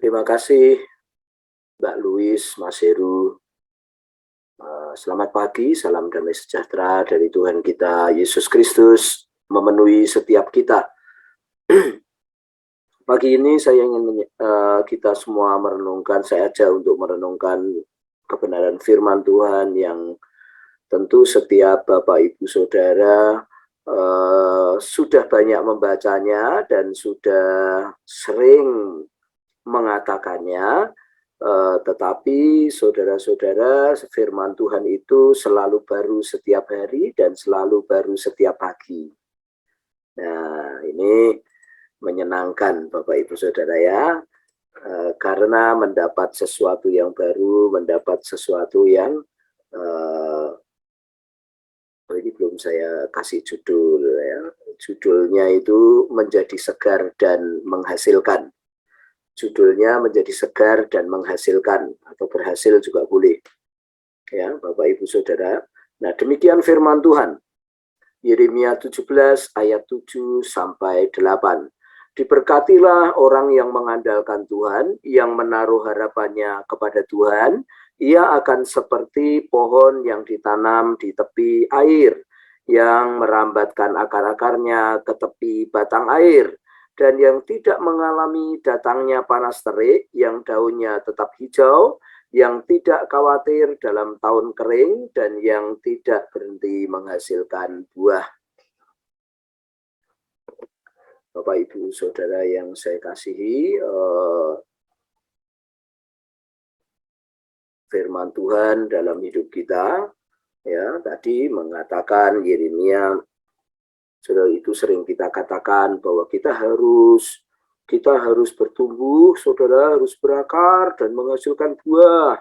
Terima kasih Mbak Louis, Mas Heru. Selamat pagi, salam damai sejahtera dari Tuhan kita Yesus Kristus memenuhi setiap kita. Pagi ini saya ingin kita semua merenungkan, saya ajak untuk merenungkan kebenaran firman Tuhan yang tentu setiap Bapak Ibu Saudara sudah banyak membacanya dan sudah sering mengatakannya. Tetapi saudara-saudara, firman Tuhan itu selalu baru setiap hari dan selalu baru setiap pagi. Nah, ini menyenangkan Bapak Ibu Saudara ya, karena mendapat sesuatu yang baru, mendapat sesuatu yang ini belum saya kasih judul ya. Judulnya itu menjadi segar dan menghasilkan. Judulnya menjadi segar dan menghasilkan, atau berhasil juga boleh. Ya, Bapak Ibu Saudara. Nah, demikian firman Tuhan. Yeremia 17 ayat 7 sampai 8. Diberkatilah orang yang mengandalkan Tuhan, yang menaruh harapannya kepada Tuhan. Ia akan seperti pohon yang ditanam di tepi air, yang merambatkan akar-akarnya ke tepi batang air, dan yang tidak mengalami datangnya panas terik, yang daunnya tetap hijau, yang tidak khawatir dalam tahun kering, dan yang tidak berhenti menghasilkan buah. Bapak Ibu Saudara yang saya kasihi, firman Tuhan dalam hidup kita, ya tadi mengatakan Yeremia, saudara, itu sering kita katakan bahwa kita harus bertumbuh, saudara, harus berakar dan menghasilkan buah.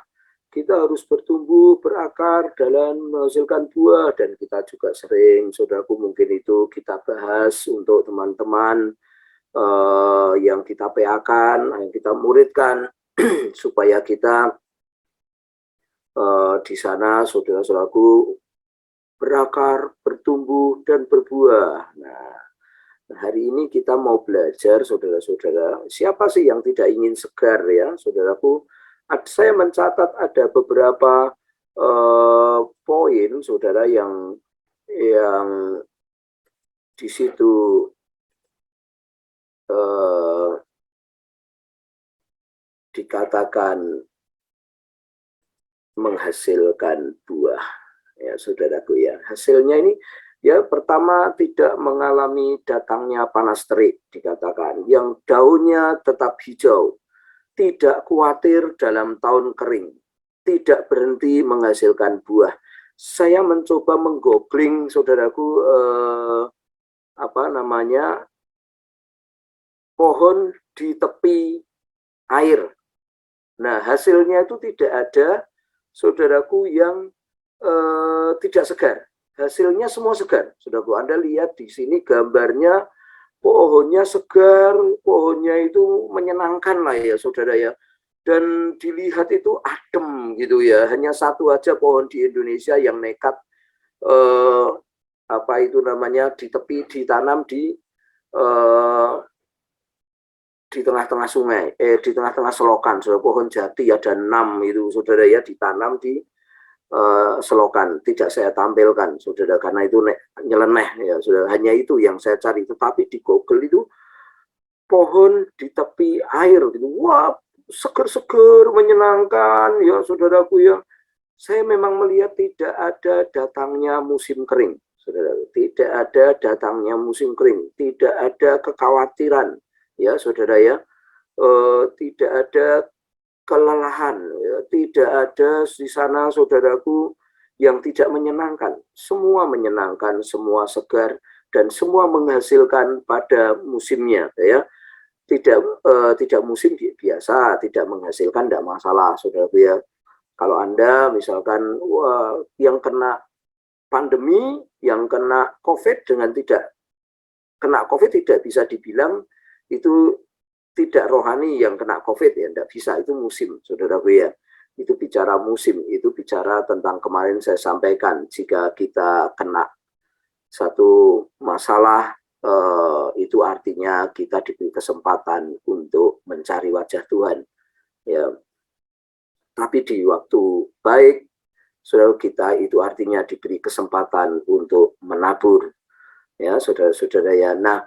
Kita harus bertumbuh, berakar, dan menghasilkan buah. Dan kita juga sering, saudaraku, mungkin itu kita bahas untuk teman-teman yang kita PA-kan, yang kita muridkan, supaya kita di sana, saudara-saudaraku, berakar, bertumbuh, dan berbuah. Nah, hari ini kita mau belajar, saudara-saudara, siapa sih yang tidak ingin segar ya, saudaraku? Saya mencatat ada beberapa poin, saudara, yang di situ dikatakan menghasilkan buah, ya saudaraku ya. Hasilnya ini ya, pertama, tidak mengalami datangnya panas terik, dikatakan, yang daunnya tetap hijau, tidak khawatir dalam tahun kering, tidak berhenti menghasilkan buah. Saya mencoba menggoogling, saudaraku, pohon di tepi air. Nah, hasilnya itu tidak ada, saudaraku, yang tidak segar. Hasilnya semua segar. Saudaraku, Anda lihat di sini gambarnya, pohonnya segar, pohonnya itu menyenangkan lah ya, saudara ya. Dan dilihat itu adem gitu ya. Hanya satu aja pohon di Indonesia yang nekat di tepi, ditanam di tengah-tengah sungai, di tengah-tengah selokan. Saudara, pohon jati ada 6 itu, saudara ya, ditanam di selokan. Tidak saya tampilkan, saudara, karena itu nyeleneh ya, saudara. Hanya itu yang saya cari. Tetapi di Google itu pohon di tepi air gitu, wah, seger-seger, menyenangkan ya, saudaraku ya. Saya memang melihat tidak ada datangnya musim kering, saudara. Tidak ada datangnya musim kering, tidak ada kekhawatiran ya, saudara ya. Tidak ada kelelahan, ya. Tidak ada di sana, saudaraku, yang tidak menyenangkan. Semua menyenangkan, semua segar, dan semua menghasilkan pada musimnya, ya. Tidak musim biasa, tidak menghasilkan, tidak masalah, saudaraku ya. Kalau Anda misalkan yang kena pandemi, yang kena COVID dengan tidak kena COVID, tidak bisa dibilang itu tidak rohani yang kena COVID ya, tidak bisa, itu musim, saudaraku ya. Itu bicara musim, itu bicara tentang kemarin saya sampaikan, jika kita kena satu masalah, itu artinya kita diberi kesempatan untuk mencari wajah Tuhan. Ya, tapi di waktu baik, saudara kita itu artinya diberi kesempatan untuk menabur, ya saudara-saudara ya. Nah,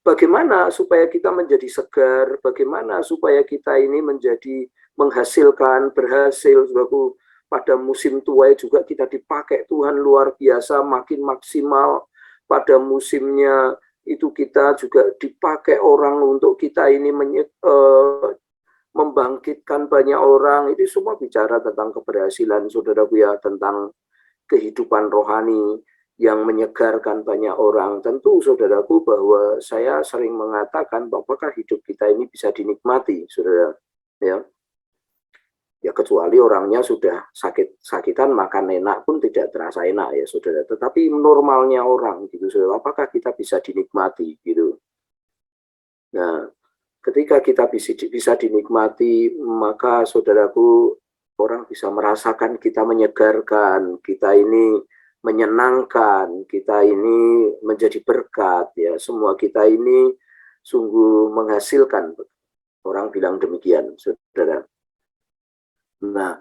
bagaimana supaya kita menjadi segar, bagaimana supaya kita ini menjadi menghasilkan, berhasil, saudaraku, pada musim tuai juga kita dipakai Tuhan luar biasa, makin maksimal. Pada musimnya itu kita juga dipakai orang untuk kita ini membangkitkan banyak orang. Itu semua bicara tentang keberhasilan, saudaraku ya, tentang kehidupan rohani yang menyegarkan banyak orang. Tentu saudaraku bahwa saya sering mengatakan apakah hidup kita ini bisa dinikmati, saudara, ya. Ya kecuali orangnya sudah sakit-sakitan, makan enak pun tidak terasa enak ya saudara. Tetapi normalnya orang gitu, saudara, apakah kita bisa dinikmati gitu. Nah, ketika kita bisa dinikmati, maka saudaraku, orang bisa merasakan kita menyegarkan, kita ini menyenangkan, kita ini menjadi berkat, ya semua kita ini sungguh menghasilkan. Orang bilang demikian, saudara. Nah,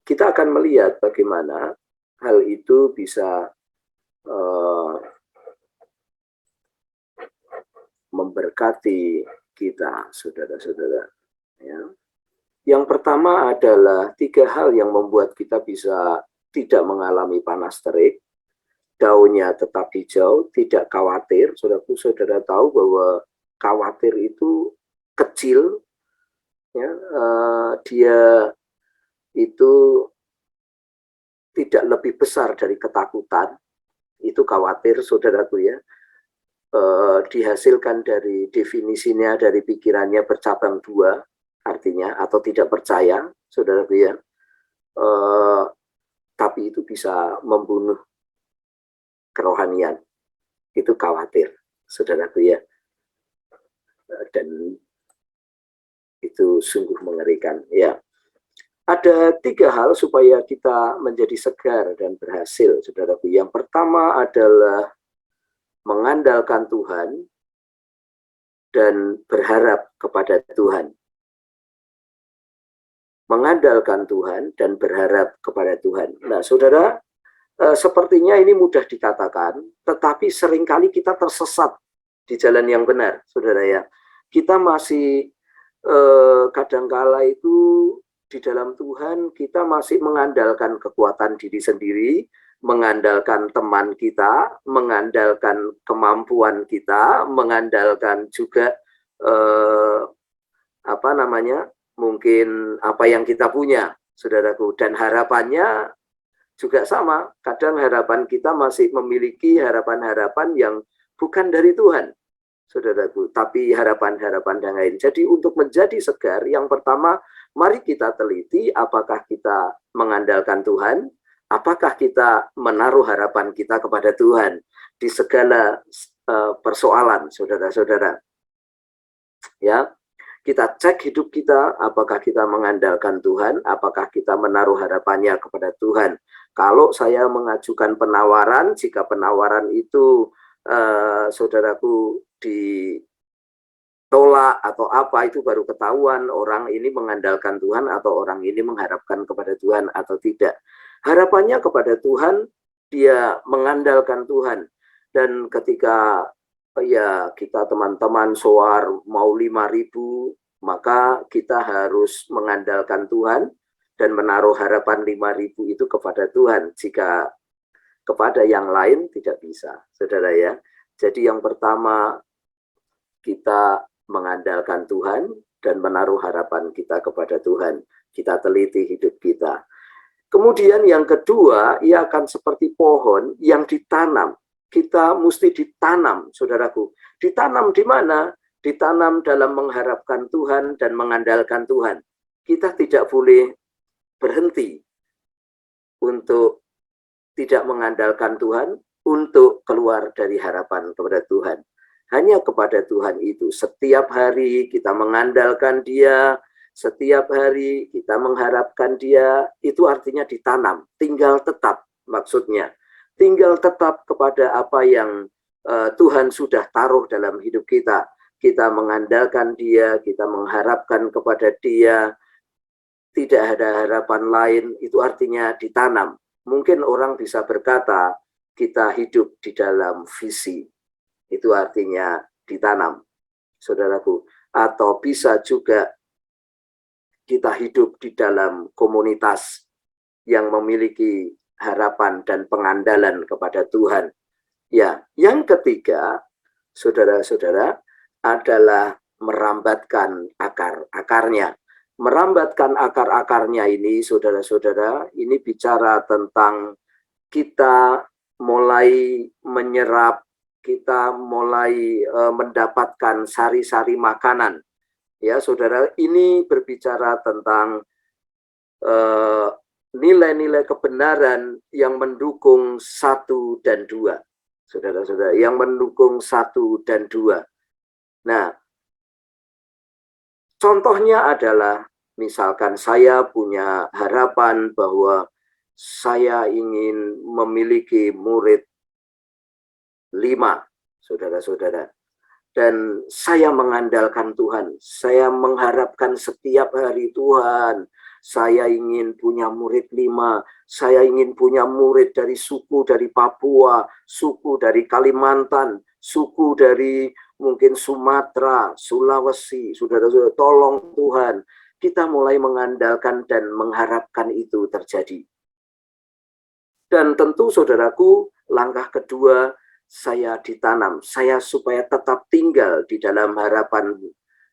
kita akan melihat bagaimana hal itu bisa memberkati kita, saudara-saudara. Ya. Yang pertama adalah 3 hal yang membuat kita bisa tidak mengalami panas terik. Daunnya tetap hijau, tidak khawatir. Saudara tahu bahwa khawatir itu kecil, ya, dia itu tidak lebih besar dari ketakutan. Itu khawatir, saudaraku ya. Dihasilkan dari definisinya, dari pikirannya bercabang 2, artinya atau tidak percaya, saudaraku ya. Tapi itu bisa membunuh kerohanian. Itu khawatir, saudaraku ya. Dan itu sungguh mengerikan ya. Ada 3 hal supaya kita menjadi segar dan berhasil, saudaraku. Yang pertama adalah mengandalkan Tuhan dan berharap kepada Tuhan. Mengandalkan Tuhan dan berharap kepada Tuhan. Nah, saudara, sepertinya ini mudah dikatakan, tetapi seringkali kita tersesat di jalan yang benar, saudara ya. Kita masih kadangkala itu di dalam Tuhan kita masih mengandalkan kekuatan diri sendiri, mengandalkan teman kita, mengandalkan kemampuan kita, mengandalkan juga mungkin apa yang kita punya, saudaraku. Dan harapannya juga sama. Kadang harapan kita masih memiliki harapan-harapan yang bukan dari Tuhan, saudaraku, tapi harapan-harapan yang lain. Jadi untuk menjadi segar, yang pertama, mari kita teliti apakah kita mengandalkan Tuhan, apakah kita menaruh harapan kita kepada Tuhan di segala persoalan, saudara-saudara. Ya, kita cek hidup kita, apakah kita mengandalkan Tuhan, apakah kita menaruh harapannya kepada Tuhan. Kalau saya mengajukan penawaran, jika penawaran itu saudaraku ditolak atau apa, itu baru ketahuan orang ini mengandalkan Tuhan atau orang ini mengharapkan kepada Tuhan atau tidak. Harapannya kepada Tuhan, dia mengandalkan Tuhan. Dan ketika ya kita teman-teman soar mau 5.000, maka kita harus mengandalkan Tuhan dan menaruh harapan 5.000 itu kepada Tuhan. Jika kepada yang lain tidak bisa, saudara ya. Jadi yang pertama, kita mengandalkan Tuhan dan menaruh harapan kita kepada Tuhan. Kita teliti hidup kita. Kemudian yang kedua, ia akan seperti pohon yang ditanam. Kita mesti ditanam, saudaraku. Ditanam di mana? Ditanam dalam mengharapkan Tuhan dan mengandalkan Tuhan. Kita tidak boleh berhenti untuk tidak mengandalkan Tuhan, untuk keluar dari harapan kepada Tuhan. Hanya kepada Tuhan itu. Setiap hari kita mengandalkan Dia, setiap hari kita mengharapkan Dia, itu artinya ditanam, tinggal tetap maksudnya. Tinggal tetap kepada apa yang Tuhan sudah taruh dalam hidup kita. kita mengandalkan Dia, kita mengharapkan kepada Dia, tidak ada harapan lain, itu artinya ditanam. Mungkin orang bisa berkata, kita hidup di dalam visi, itu artinya ditanam, saudaraku. Atau bisa juga kita hidup di dalam komunitas yang memiliki harapan dan pengandalan kepada Tuhan. Ya, yang ketiga, saudara-saudara, adalah merambatkan akar-akarnya. Merambatkan akar-akarnya ini, saudara-saudara, ini bicara tentang kita mulai menyerap, kita mulai mendapatkan sari-sari makanan. Ya, saudara, ini berbicara tentang nilai-nilai kebenaran yang mendukung 1 dan 2. Saudara-saudara, yang mendukung 1 dan 2. Nah, contohnya adalah, misalkan saya punya harapan bahwa saya ingin memiliki murid 5, saudara-saudara. Dan saya mengandalkan Tuhan, saya mengharapkan setiap hari, Tuhan, saya ingin punya murid 5, saya ingin punya murid dari suku dari Papua, suku dari Kalimantan, suku dari mungkin Sumatera, Sulawesi. Saudara-saudara, tolong Tuhan, kita mulai mengandalkan dan mengharapkan itu terjadi. Dan tentu saudaraku, langkah kedua, saya ditanam, saya supaya tetap tinggal di dalam harapan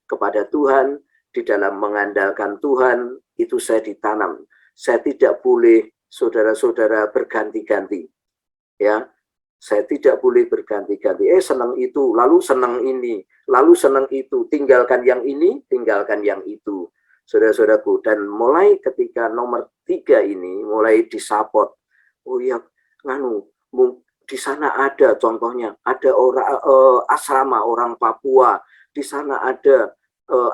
kepada Tuhan, di dalam mengandalkan Tuhan, itu saya ditanam. Saya tidak boleh, saudara-saudara, berganti-ganti. Ya, saya tidak boleh berganti-ganti. Senang itu, lalu senang ini, lalu senang itu. Tinggalkan yang ini, tinggalkan yang itu. Saudara-saudaraku, dan mulai ketika nomor 3 ini, mulai disapot. Oh ya, di sana ada contohnya, ada orang asrama orang Papua, di sana ada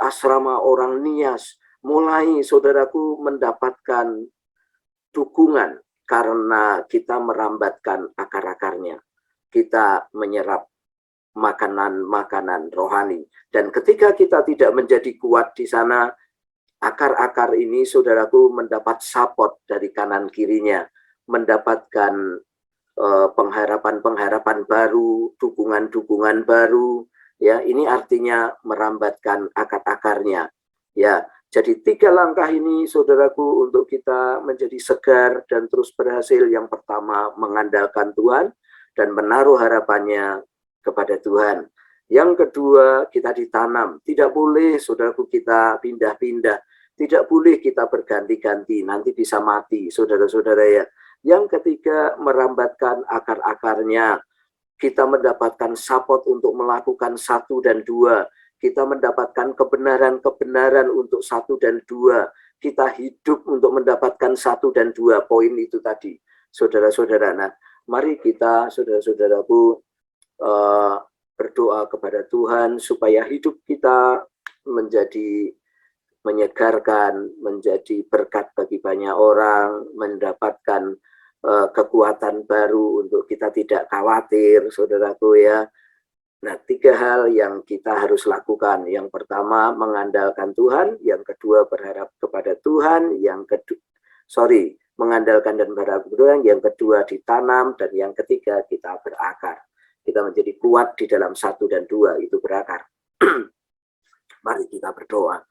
asrama orang Nias. Mulai saudaraku mendapatkan dukungan karena kita merambatkan akar-akarnya. Kita menyerap makanan-makanan rohani. Dan ketika kita tidak menjadi kuat di sana, akar-akar ini saudaraku mendapat support dari kanan kirinya, mendapatkan pengharapan-pengharapan baru, dukungan-dukungan baru. Ya, ini artinya merambatkan akar-akarnya. Ya, jadi 3 langkah ini, saudaraku, untuk kita menjadi segar dan terus berhasil. Yang pertama, mengandalkan Tuhan dan menaruh harapannya kepada Tuhan. Yang kedua, kita ditanam. Tidak boleh, saudaraku, kita pindah-pindah. Tidak boleh kita berganti-ganti, nanti bisa mati, saudara-saudara ya. Yang ketiga, merambatkan akar-akarnya. Kita mendapatkan support untuk melakukan 1 dan 2. Kita mendapatkan kebenaran-kebenaran untuk 1 dan 2. Kita hidup untuk mendapatkan 1 dan 2. Poin itu tadi, saudara-saudara. Nah, mari kita, saudara-saudaraku, berdoa kepada Tuhan supaya hidup kita menjadi menyegarkan, menjadi berkat bagi banyak orang, mendapatkan kekuatan baru untuk kita tidak khawatir, saudaraku ya. Nah, 3 hal yang kita harus lakukan. Yang pertama, mengandalkan Tuhan. Yang kedua, berharap kepada Tuhan. Mengandalkan dan berharap kepada Tuhan. Yang kedua, ditanam. Dan yang ketiga, kita berakar. Kita menjadi kuat di dalam 1 dan 2, itu berakar. Mari kita berdoa.